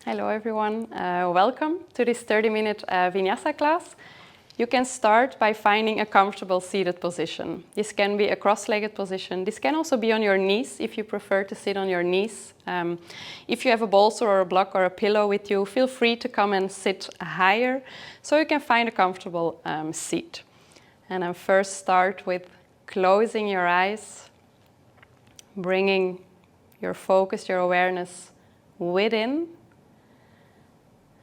Hello everyone, welcome to this 30-minute Vinyasa class. You can start by finding a comfortable seated position. This can be a cross-legged position. This can also be on your knees if you prefer to sit on your knees. If you have a bolster or a block or a pillow with you, feel free to come and sit higher so you can find a comfortable seat. And then first start with closing your eyes, bringing your focus, your awareness within,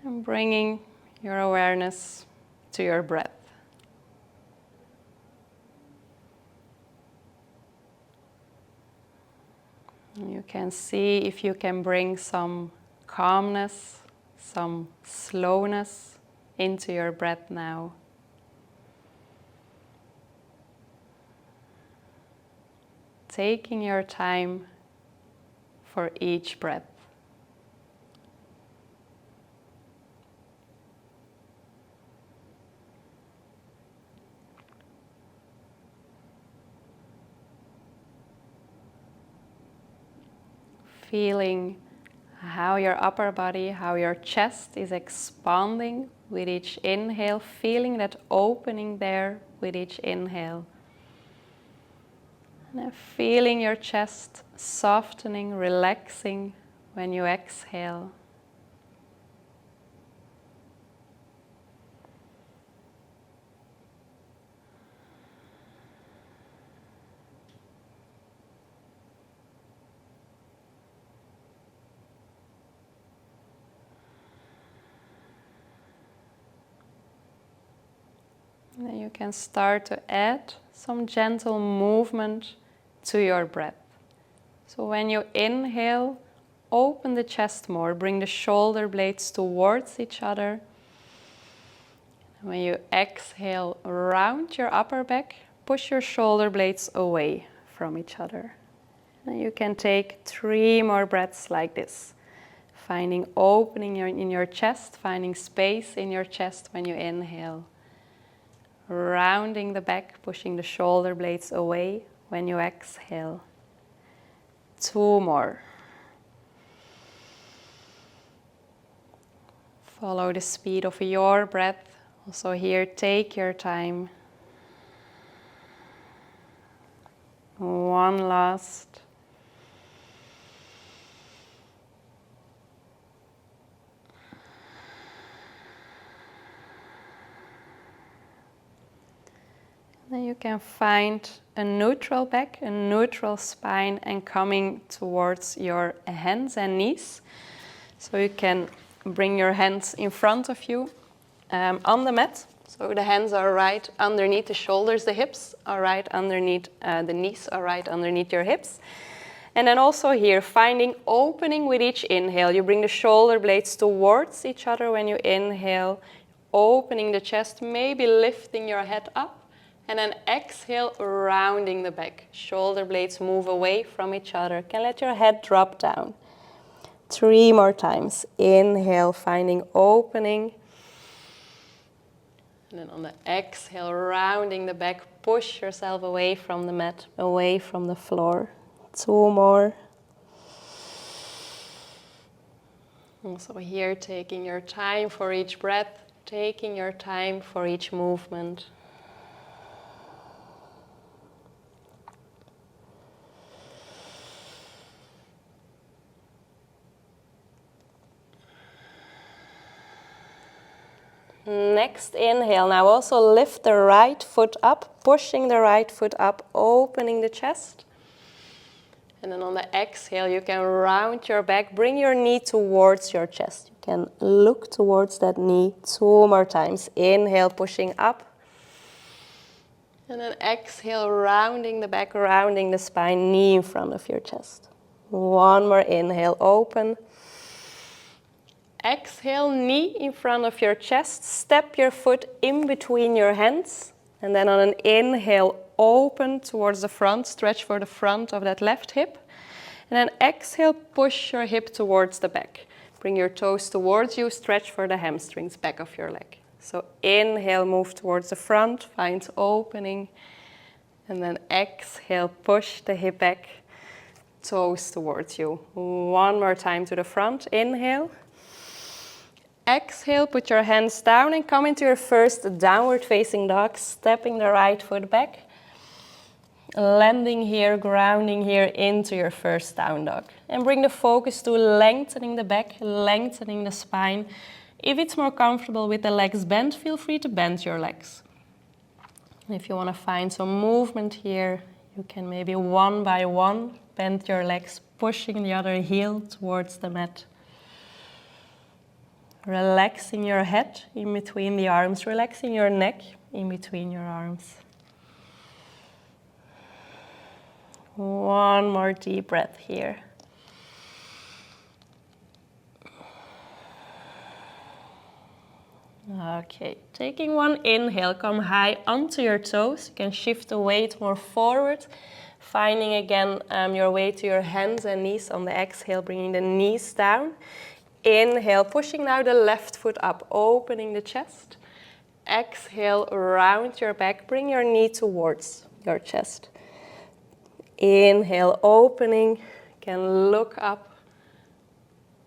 and bringing your awareness to your breath. You can see if you can bring some calmness, some slowness into your breath now. Taking your time for each breath. Feeling how your upper body, how your chest is expanding with each inhale, feeling that opening there with each inhale. And then feeling your chest softening, relaxing when you exhale. And then you can start to add some gentle movement to your breath. So when you inhale, open the chest more, bring the shoulder blades towards each other. And when you exhale, round your upper back, push your shoulder blades away from each other. And you can take 3 more breaths like this, finding opening in your chest, finding space in your chest when you inhale. Rounding the back, pushing the shoulder blades away when you exhale. 2 more. Follow the speed of your breath. Also here, take your time. 1 last. Then you can find a neutral back, a neutral spine, and coming towards your hands and knees. So you can bring your hands in front of you on the mat. So the hands are right underneath the shoulders, the hips are right underneath, the knees are right underneath your hips. And then also here, finding opening with each inhale. You bring the shoulder blades towards each other when you inhale, opening the chest, maybe lifting your head up. And then exhale, rounding the back. Shoulder blades move away from each other. Can let your head drop down. 3 more times. Inhale, finding opening. And then on the exhale, rounding the back. Push yourself away from the mat, away from the floor. 2 more. Also here, taking your time for each breath. Taking your time for each movement. Next inhale, now also lift the right foot up, pushing the right foot up, opening the chest. And then on the exhale, you can round your back, bring your knee towards your chest. You can look towards that knee 2 more times. Inhale, pushing up. And then exhale, rounding the back, rounding the spine, knee in front of your chest. 1 more inhale, open. Exhale, knee in front of your chest. Step your foot in between your hands. And then on an inhale, open towards the front. Stretch for the front of that left hip. And then exhale, push your hip towards the back. Bring your toes towards you. Stretch for the hamstrings, back of your leg. So inhale, move towards the front. Find opening. And then exhale, push the hip back. Toes towards you. 1 more time to the front. Inhale. Exhale, put your hands down and come into your first downward facing dog, stepping the right foot back. Landing here, grounding here into your first down dog. And bring the focus to lengthening the back, lengthening the spine. If it's more comfortable with the legs bent, feel free to bend your legs. And if you want to find some movement here, you can maybe one by one bend your legs, pushing the other heel towards the mat. Relaxing your head in between the arms, relaxing your neck in between your arms. One more deep breath here. Okay, taking one inhale, come high onto your toes. You can shift the weight more forward, finding again your way to your hands and knees on the exhale, bringing the knees down. Inhale, pushing now the left foot up, opening the chest. Exhale, round your back, bring your knee towards your chest. Inhale, opening, can look up.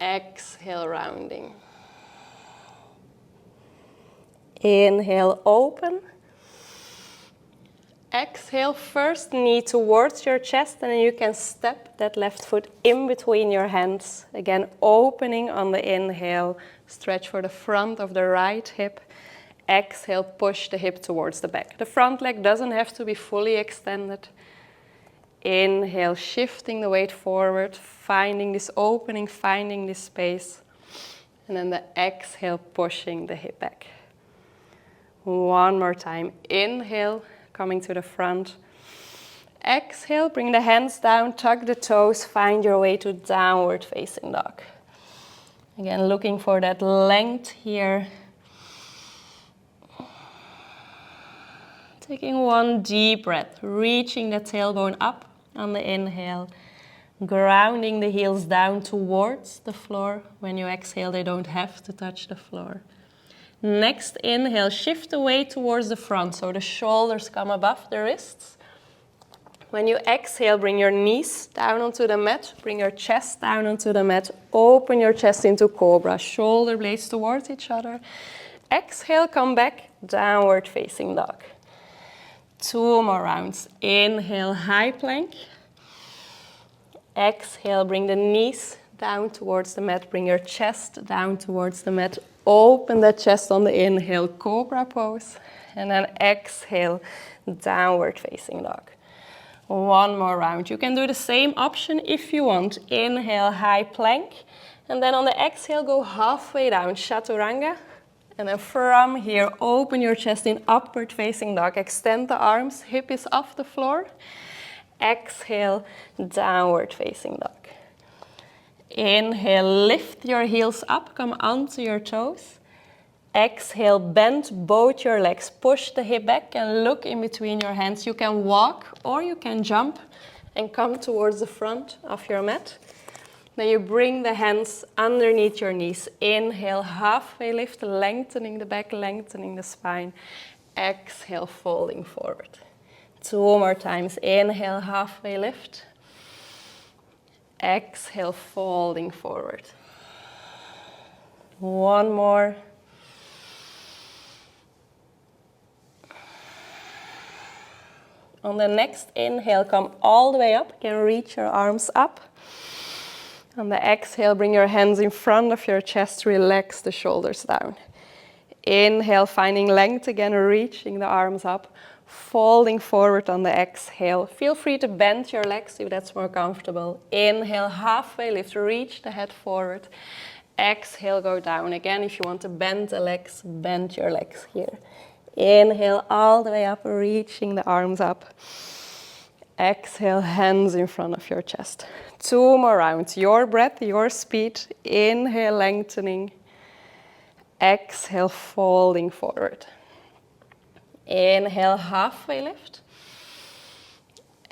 Exhale, rounding. Inhale, open. Exhale, first knee towards your chest, and then you can step that left foot in between your hands. Again, opening on the inhale, stretch for the front of the right hip. Exhale, push the hip towards the back. The front leg doesn't have to be fully extended. Inhale, shifting the weight forward, finding this opening, finding this space. And then the exhale, pushing the hip back. One more time. Inhale, coming to the front. Exhale, bring the hands down, tuck the toes, find your way to downward facing dog. Again, looking for that length here. Taking one deep breath, reaching the tailbone up on the inhale, grounding the heels down towards the floor. When you exhale, they don't have to touch the floor. Next inhale, shift the weight towards the front, so the shoulders come above the wrists. When you exhale, bring your knees down onto the mat, bring your chest down onto the mat, open your chest into cobra, shoulder blades towards each other. Exhale, come back, downward facing dog. 2 more rounds. Inhale, high plank. Exhale, bring the knees down towards the mat, bring your chest down towards the mat. Open the chest on the inhale, cobra pose. And then exhale, downward facing dog. 1 more round. You can do the same option if you want. Inhale, high plank. And then on the exhale, go halfway down, chaturanga. And then from here, open your chest in upward facing dog. Extend the arms, hip is off the floor. Exhale, downward facing dog. Inhale, lift your heels up, come onto your toes. Exhale, bend both your legs, push the hip back and look in between your hands. You can walk or you can jump and come towards the front of your mat. Then you bring the hands underneath your knees. Inhale, halfway lift, lengthening the back, lengthening the spine. Exhale, folding forward. 2 more times. Inhale, halfway lift. Exhale, folding forward. 1 more. On the next inhale, come all the way up. You can reach your arms up. On the exhale, bring your hands in front of your chest. Relax the shoulders down. Inhale, finding length again, reaching the arms up. Folding forward on the exhale. Feel free to bend your legs if that's more comfortable. Inhale, halfway lift, reach the head forward. Exhale, go down. Again, if you want to bend the legs, bend your legs here. Inhale, all the way up, reaching the arms up. Exhale, hands in front of your chest. 2 more rounds. Your breath, your speed. Inhale, lengthening. Exhale, folding forward. Inhale, halfway lift.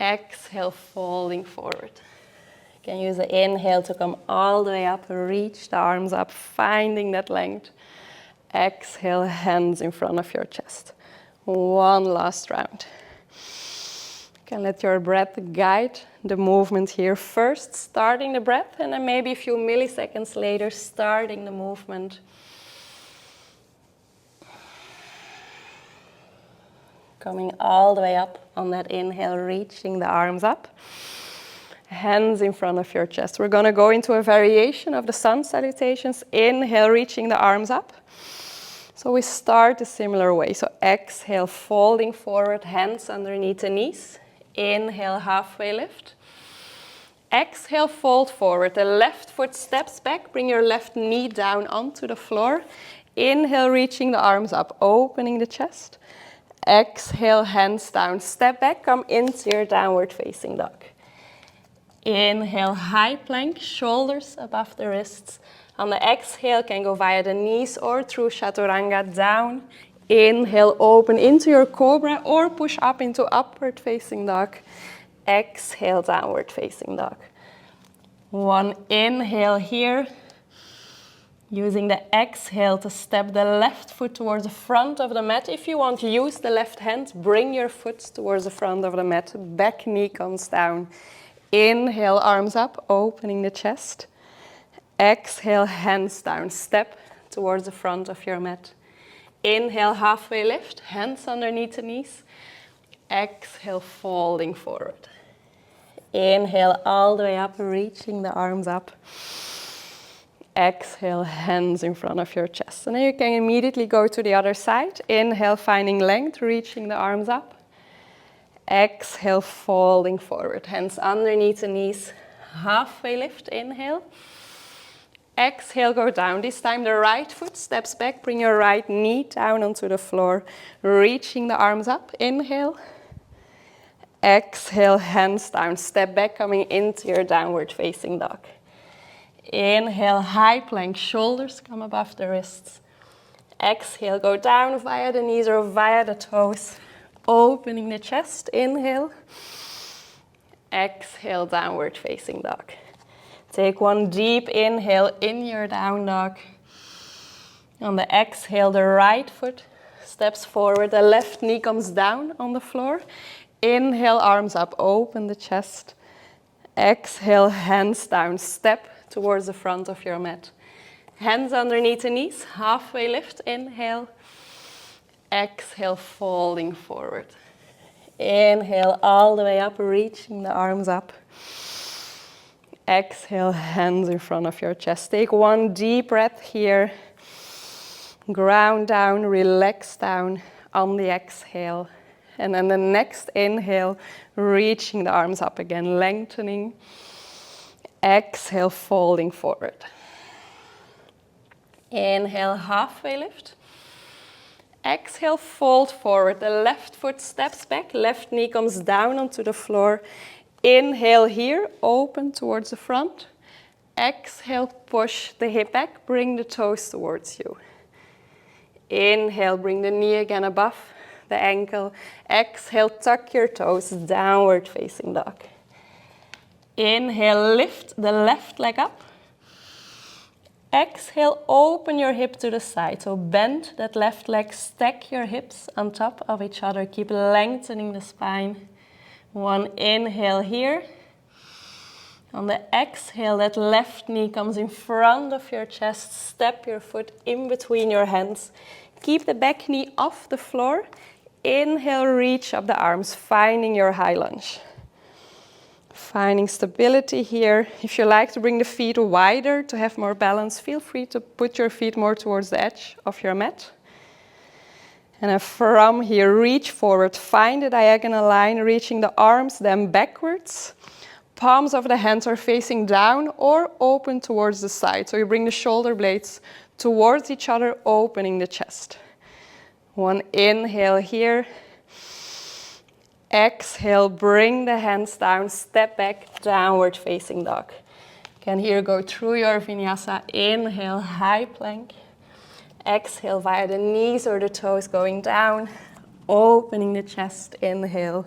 Exhale, folding forward. You can use the inhale to come all the way up, reach the arms up, finding that length. Exhale, hands in front of your chest. 1 last round. You can let your breath guide the movement here. First, starting the breath, and then maybe a few milliseconds later, starting the movement. coming all the way up on that inhale, reaching the arms up. Hands in front of your chest. We're going to go into a variation of the sun salutations. Inhale, reaching the arms up. So we start a similar way. So exhale, folding forward, hands underneath the knees. Inhale, halfway lift. Exhale, fold forward. The left foot steps back. Bring your left knee down onto the floor. Inhale, reaching the arms up, opening the chest. Exhale, hands down, step back, come into your downward facing dog. Inhale, high plank, shoulders above the wrists. On the exhale, can go via the knees or through chaturanga down. Inhale, open into your cobra or push up into upward facing dog. Exhale, downward facing dog. One inhale here. Using the exhale to step the left foot towards the front of the mat. If you want to use the left hand, bring your foot towards the front of the mat. Back knee comes down. Inhale, arms up, opening the chest. Exhale, hands down, step towards the front of your mat. Inhale, halfway lift, hands underneath the knees. Exhale, folding forward. Inhale, all the way up, reaching the arms up. Exhale, hands in front of your chest. And then you can immediately go to the other side. Inhale, finding length, reaching the arms up. Exhale, folding forward. Hands underneath the knees. Halfway lift, inhale. Exhale, go down. This time the right foot steps back. Bring your right knee down onto the floor. Reaching the arms up. Inhale. Exhale, hands down. Step back, coming into your downward facing dog. Inhale, high plank, shoulders come above the wrists. Exhale, go down via the knees or via the toes. Opening the chest, inhale. Exhale, downward facing dog. Take one deep inhale in your down dog. On the exhale, the right foot steps forward. The left knee comes down on the floor. Inhale, arms up, open the chest. Exhale, hands down, step towards the front of your mat. Hands underneath the knees, halfway lift, inhale. Exhale, folding forward. Inhale, all the way up, reaching the arms up. Exhale, hands in front of your chest. Take one deep breath here. Ground down, relax down on the exhale. And then the next inhale, reaching the arms up again, lengthening. Exhale, folding forward. Inhale, halfway lift. Exhale, fold forward. The left foot steps back, left knee comes down onto the floor. Inhale here, open towards the front. Exhale, push the hip back, bring the toes towards you. Inhale, bring the knee again above the ankle. Exhale, tuck your toes, downward facing dog. Inhale, lift the left leg up. Exhale, open your hip to the side. So bend that left leg, stack your hips on top of each other. Keep lengthening the spine. One inhale here. On the exhale, that left knee comes in front of your chest. Step your foot in between your hands. Keep the back knee off the floor. Inhale, reach up the arms, finding your high lunge. Finding stability here. If you like to bring the feet wider to have more balance, feel free to put your feet more towards the edge of your mat. And then from here, reach forward, find a diagonal line, reaching the arms then backwards. Palms of the hands are facing down or open towards the side. So you bring the shoulder blades towards each other, opening the chest. One inhale here. Exhale, bring the hands down, step back, downward facing dog. You can here go through your vinyasa. Inhale, high plank. Exhale via the knees or the toes going down, opening the chest. Inhale.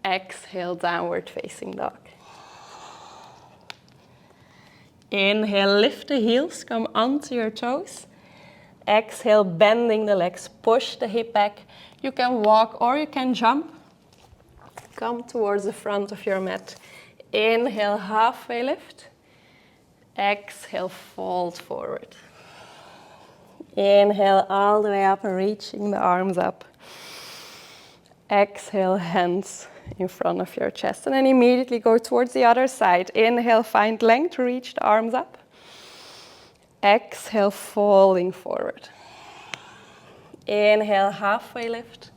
Exhale, downward facing dog. Inhale, lift the heels, come onto your toes. Exhale, bending the legs, push the hip back. You can walk or you can jump. Come towards the front of your mat. Inhale, halfway lift. Exhale, fold forward. Inhale, all the way up, reaching the arms up. Exhale, hands in front of your chest. And then immediately go towards the other side. Inhale, find length, reach the arms up. Exhale, falling forward. Inhale, halfway lift.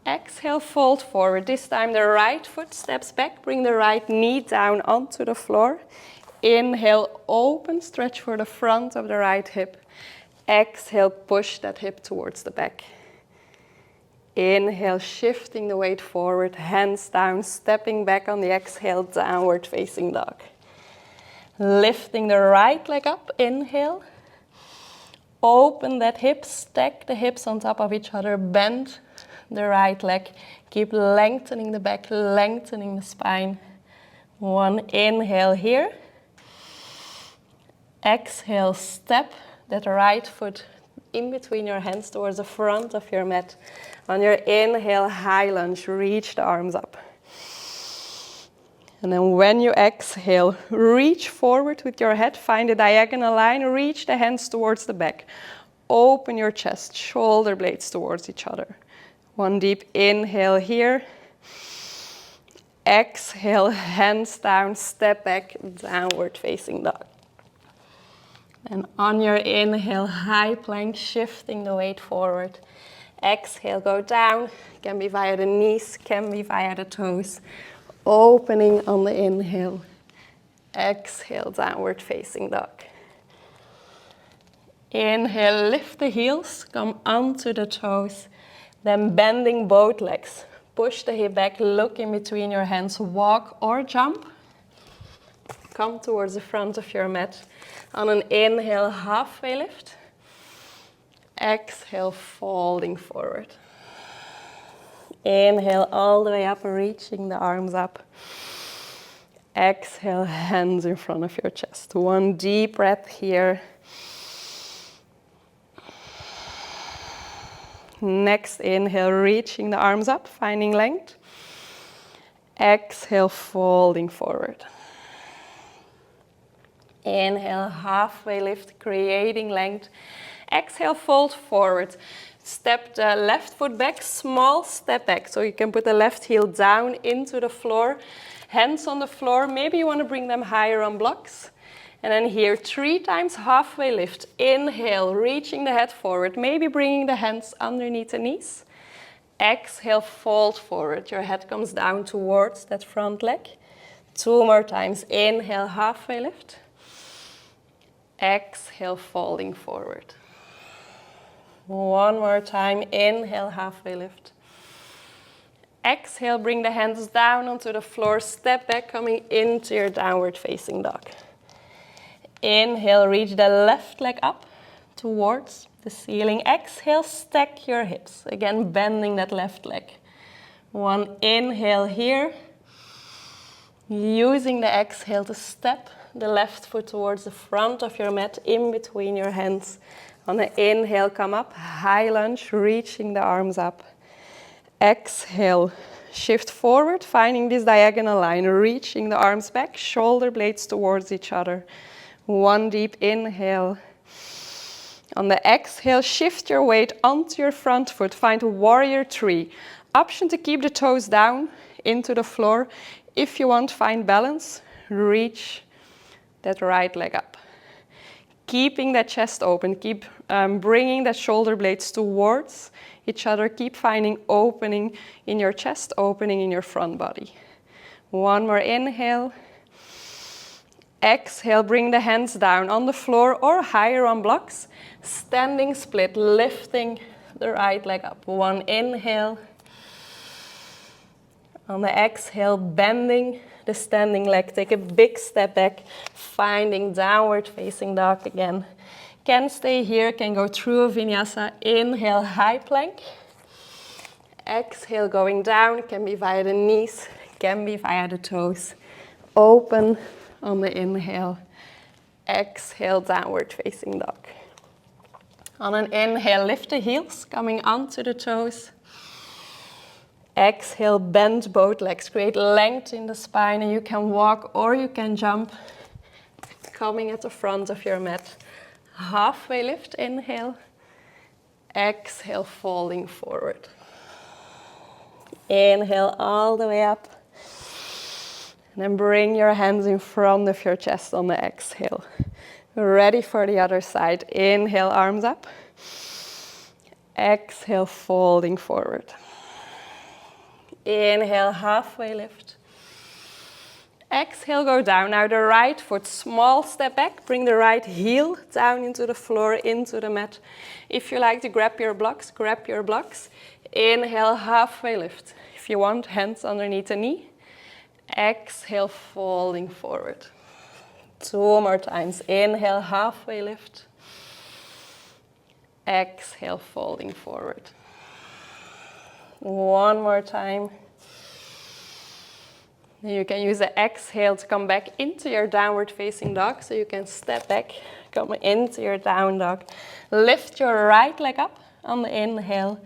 Exhale, fold forward. This time the right foot steps back. Bring the right knee down onto the floor. Inhale, open, stretch for the front of the right hip. Exhale, push that hip towards the back. Inhale, shifting the weight forward, hands down, stepping back on the exhale, downward facing dog. Lifting the right leg up, inhale. Open that hip, stack the hips on top of each other, bend the right leg. Keep lengthening the back, lengthening the spine. One inhale here. Exhale, step that right foot in between your hands towards the front of your mat. On your inhale, high lunge, reach the arms up. And then when you exhale, reach forward with your head, find a diagonal line, reach the hands towards the back. Open your chest, shoulder blades towards each other. One deep inhale here. Exhale, hands down, step back, downward facing dog. And on your inhale, high plank, shifting the weight forward. Exhale, go down. Can be via the knees, can be via the toes. Opening on the inhale. Exhale, downward facing dog. Inhale, lift the heels, come onto the toes. Then bending both legs. Push the hip back, look in between your hands, walk or jump. Come towards the front of your mat. On an inhale, halfway lift. Exhale, folding forward. Inhale all the way up, reaching the arms up. Exhale, hands in front of your chest. One deep breath here. Next inhale, reaching the arms up, finding length. Exhale, folding forward. Inhale, halfway lift, creating length. Exhale, fold forward. Step the left foot back, small step back. So you can put the left heel down into the floor. Hands on the floor. Maybe you want to bring them higher on blocks. And then here, 3 times halfway lift. Inhale, reaching the head forward. Maybe bringing the hands underneath the knees. Exhale, fold forward. Your head comes down towards that front leg. 2 more times. Inhale, halfway lift. Exhale, folding forward. 1 more time. Inhale, halfway lift. Exhale, bring the hands down onto the floor. Step back, coming into your downward facing dog. Inhale, reach the left leg up towards the ceiling. Exhale, stack your hips. Again, bending that left leg. 1 inhale here. Using the exhale to step the left foot towards the front of your mat, in between your hands. On the inhale, come up, high lunge, reaching the arms up. Exhale, shift forward, finding this diagonal line, reaching the arms back, shoulder blades towards each other. 1 deep inhale. On the exhale, shift your weight onto your front foot. Find warrior 3. Option to keep the toes down into the floor. If you want, find balance. Reach that right leg up. Keeping that chest open. Keep bringing that shoulder blades towards each other. Keep finding opening in your chest, opening in your front body. 1 more inhale. Exhale, bring the hands down on the floor or higher on blocks. Standing split, lifting the right leg up. 1 inhale. On the exhale, bending the standing leg. Take a big step back, finding downward facing dog again. Can stay here, can go through a vinyasa. Inhale, high plank. Exhale, going down. Can be via the knees, can be via the toes. Open on the inhale. Exhale, downward facing dog. On an inhale, lift the heels, coming onto the toes. Exhale, bend both legs. Create length in the spine, and you can walk or you can jump. Coming at the front of your mat. Halfway lift, inhale. Exhale, folding forward. Inhale all the way up. And then bring your hands in front of your chest on the exhale. Ready for the other side. Inhale, arms up. Exhale, folding forward. Inhale, halfway lift. Exhale, go down. Now the right foot, small step back. Bring the right heel down into the floor, into the mat. If you like to grab your blocks, grab your blocks. Inhale, halfway lift. If you want, hands underneath the knee. Exhale, folding forward. 2 more times. Inhale, halfway lift. Exhale, folding forward. 1 more time. You can use the exhale to come back into your downward facing dog. So you can step back, come into your down dog. Lift your right leg up on the inhale.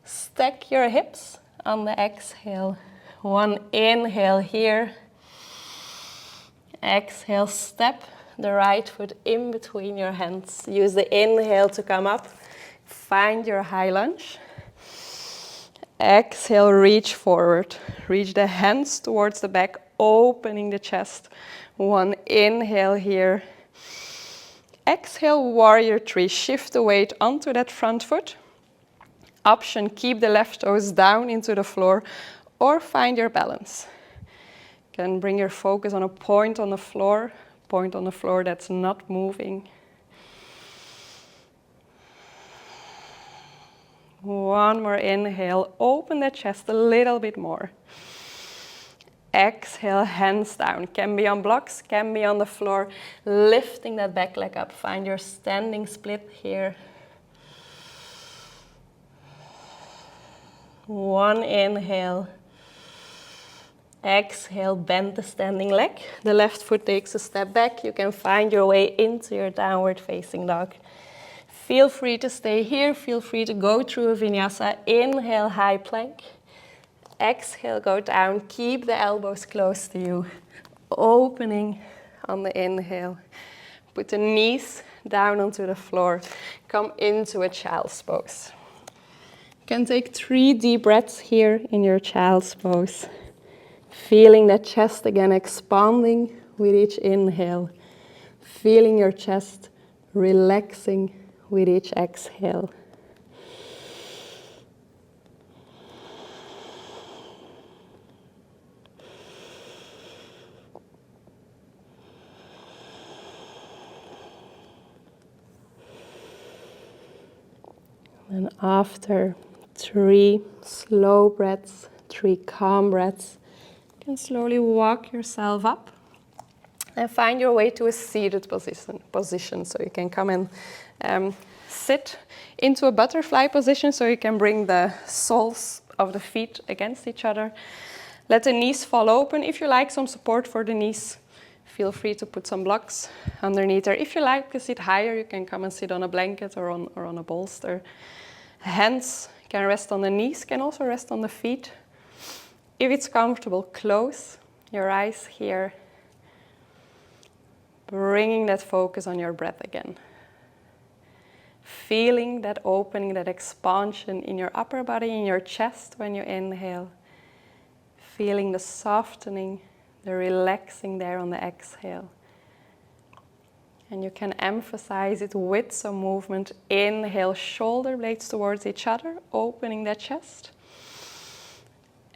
Stack your hips on the exhale. 1 inhale here. Exhale, step the right foot in between your hands. Use the inhale to come up. Find your high lunge. Exhale, reach forward. Reach the hands towards the back, opening the chest. 1 inhale here. Exhale, warrior 3. Shift the weight onto that front foot. Option, keep the left toes down into the floor or find your balance. You can bring your focus on a point on the floor that's not moving. 1 more inhale, open the chest a little bit more. Exhale, hands down. Can be on blocks, can be on the floor. Lifting that back leg up. Find your standing split here. 1 inhale. Exhale, bend the standing leg. The left foot takes a step back. You can find your way into your downward facing dog. Feel free to stay here. Feel free to go through a vinyasa. Inhale, high plank. Exhale, go down. Keep the elbows close to you. Opening on the inhale. Put the knees down onto the floor. Come into a child's pose. You can take 3 deep breaths here in your child's pose. Feeling that chest again expanding with each inhale. Feeling your chest relaxing with each exhale. And after 3 slow breaths, 3 calm breaths, you can slowly walk yourself up and find your way to a seated position. So you can come and sit into a butterfly position, so you can bring the soles of the feet against each other. Let the knees fall open. If you like some support for the knees, feel free to put some blocks underneath there. If you like to sit higher, you can come and sit on a blanket or on a bolster. Hands can rest on the knees, can also rest on the feet. If it's comfortable, close your eyes here. Bringing that focus on your breath again. Feeling that opening, that expansion in your upper body, in your chest when you inhale. Feeling the softening, the relaxing there on the exhale. And you can emphasize it with some movement. Inhale, shoulder blades towards each other, opening that chest.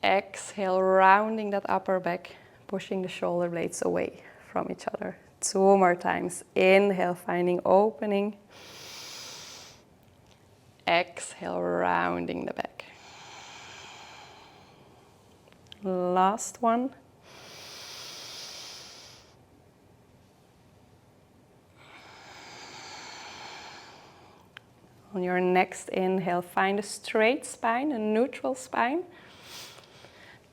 Exhale, rounding that upper back, pushing the shoulder blades away from each other. 2 more times. Inhale, finding opening. Exhale, rounding the back. Last one. On your next inhale, find a straight spine, a neutral spine.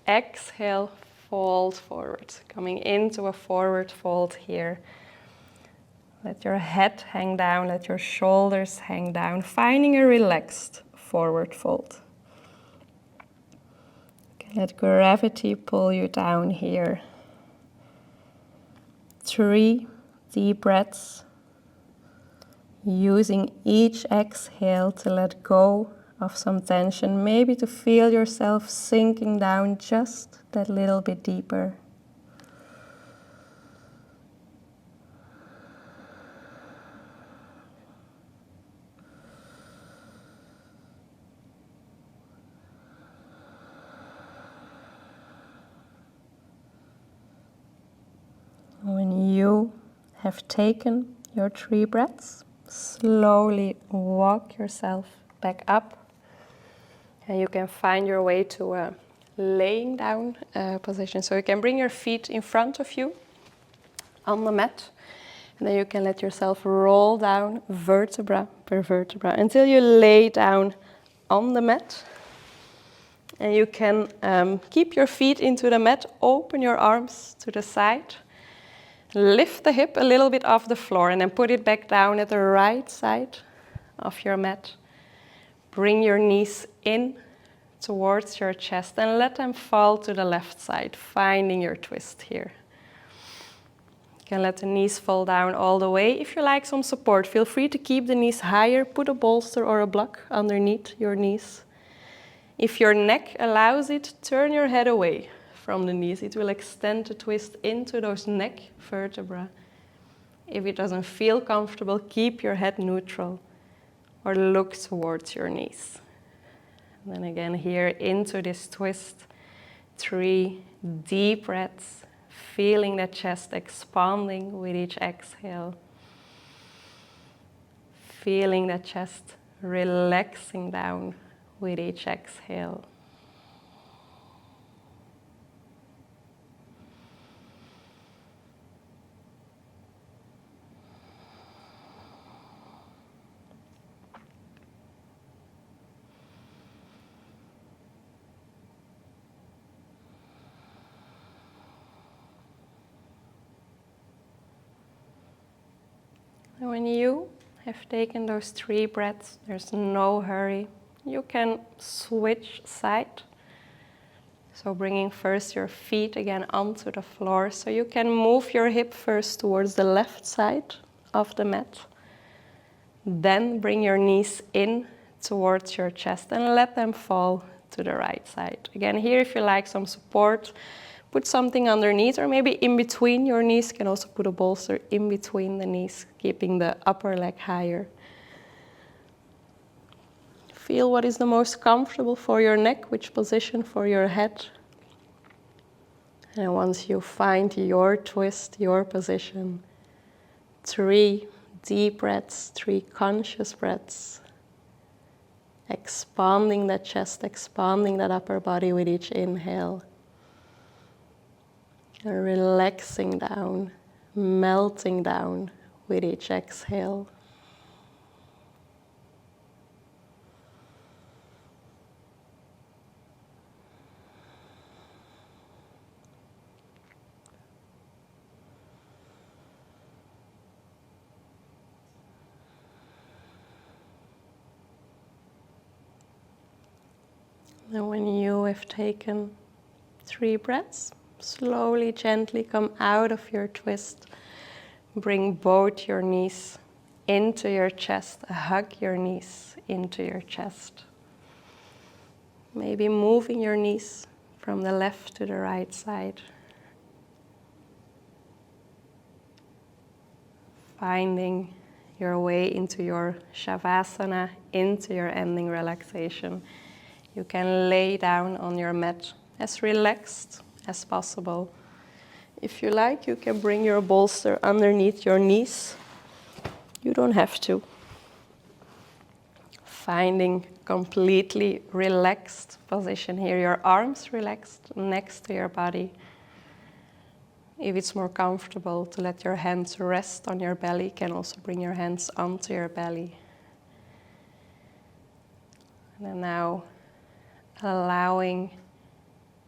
Exhale, fold forward, coming into a forward fold here. Let your head hang down, let your shoulders hang down, finding a relaxed forward fold. Let gravity pull you down here. 3 deep breaths, using each exhale to let go of some tension, maybe to feel yourself sinking down just that little bit deeper. When you have taken your 3 breaths, slowly walk yourself back up. And you can find your way to a laying down position. So you can bring your feet in front of you on the mat. And then you can let yourself roll down vertebra per vertebra until you lay down on the mat. And you can keep your feet into the mat, open your arms to the side. Lift the hip a little bit off the floor and then put it back down at the right side of your mat. Bring your knees in towards your chest and let them fall to the left side, finding your twist here. You can let the knees fall down all the way. If you like some support, feel free to keep the knees higher. Put a bolster or a block underneath your knees. If your neck allows it, turn your head away from the knees. It will extend the twist into those neck vertebrae. If it doesn't feel comfortable, keep your head neutral or look towards your knees. And then again here into this twist. 3 deep breaths, feeling the chest expanding with each exhale. Feeling the chest relaxing down with each exhale. And when you have taken those 3 breaths, there's no hurry. You can switch side. So bringing first your feet again onto the floor. So you can move your hip first towards the left side of the mat. Then bring your knees in towards your chest and let them fall to the right side. Again, here if you like some support, put something underneath or maybe in between your knees. You can also put a bolster in between the knees, keeping the upper leg higher. Feel what is the most comfortable for your neck, which position for your head. And once you find your twist, your position, 3 deep breaths, 3 conscious breaths. Expanding that chest, expanding that upper body with each inhale. And relaxing down, melting down with each exhale. And when you have taken 3 breaths, slowly, gently come out of your twist. Bring both your knees into your chest. Hug your knees into your chest. Maybe moving your knees from the left to the right side. Finding your way into your Savasana, into your ending relaxation. You can lay down on your mat as relaxed as possible. If you like, you can bring your bolster underneath your knees. You don't have to. Finding completely relaxed position here. Your arms relaxed next to your body. If it's more comfortable to let your hands rest on your belly, you can also bring your hands onto your belly. And then now allowing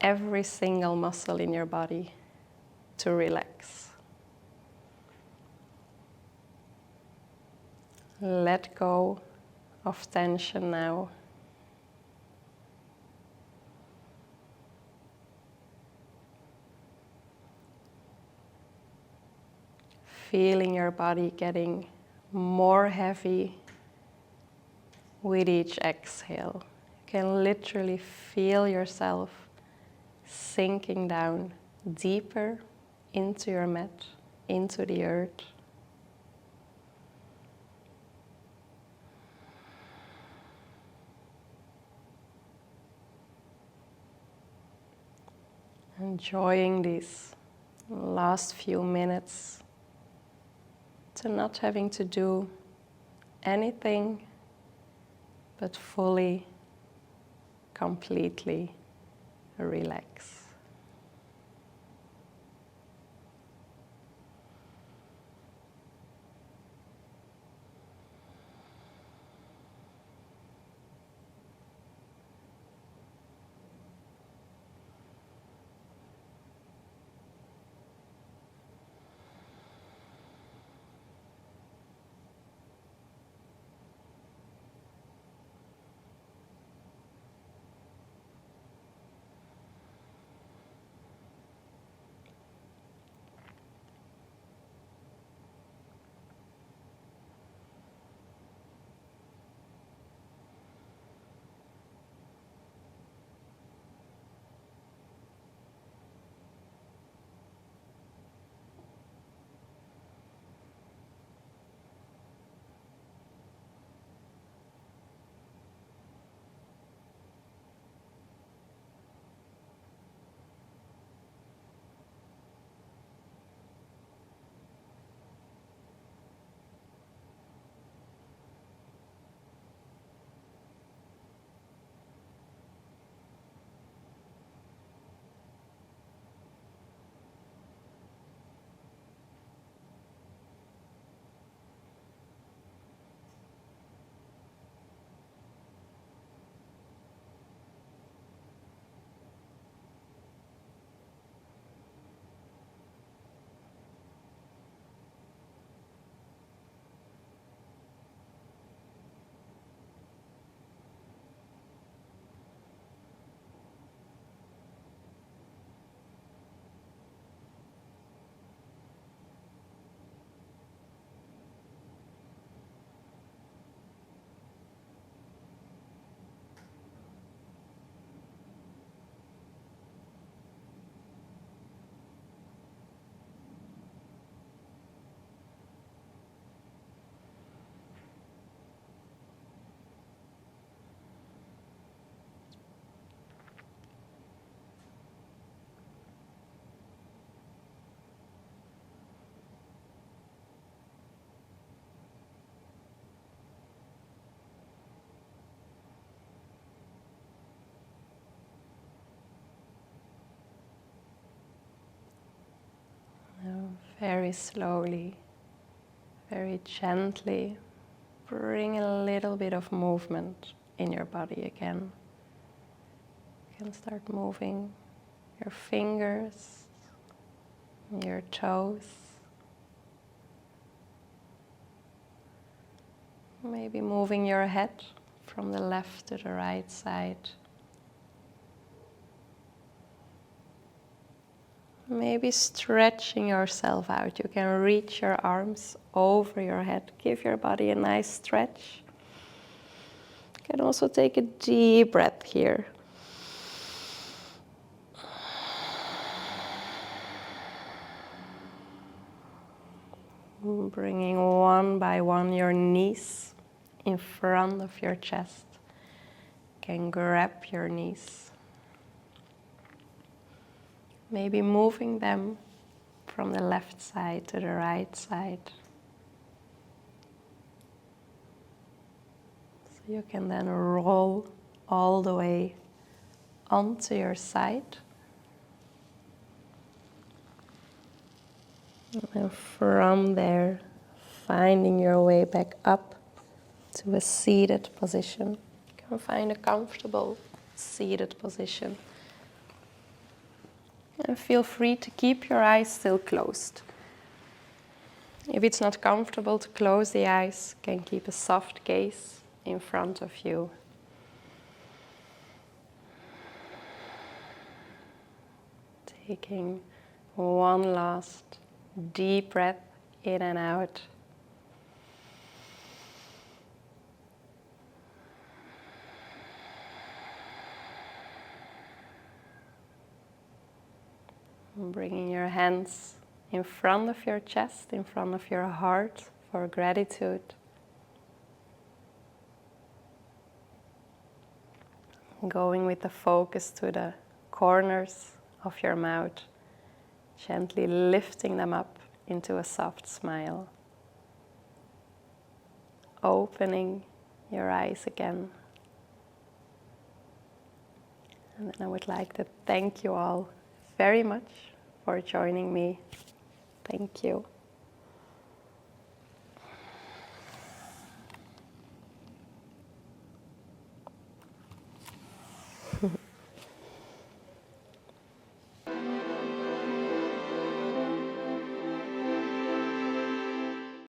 every single muscle in your body to relax. Let go of tension now. Feeling your body getting more heavy with each exhale. You can literally feel yourself sinking down deeper into your mat, into the earth. Enjoying these last few minutes to not having to do anything but fully, completely relax. Now, very slowly, very gently, bring a little bit of movement in your body again. You can start moving your fingers, your toes, maybe moving your head from the left to the right side. Maybe stretching yourself out. You can reach your arms over your head. Give your body a nice stretch. You can also take a deep breath here. Bringing one by one your knees in front of your chest. You can grab your knees. Maybe moving them from the left side to the right side. So you can then roll all the way onto your side. And from there, finding your way back up to a seated position. You can find a comfortable seated position. And feel free to keep your eyes still closed. If it's not comfortable to close the eyes, you can keep a soft gaze in front of you. Taking one last deep breath in and out. Bringing your hands in front of your chest, in front of your heart for gratitude. Going with the focus to the corners of your mouth, gently lifting them up into a soft smile. Opening your eyes again. And then I would like to thank you all very much for joining me. Thank you.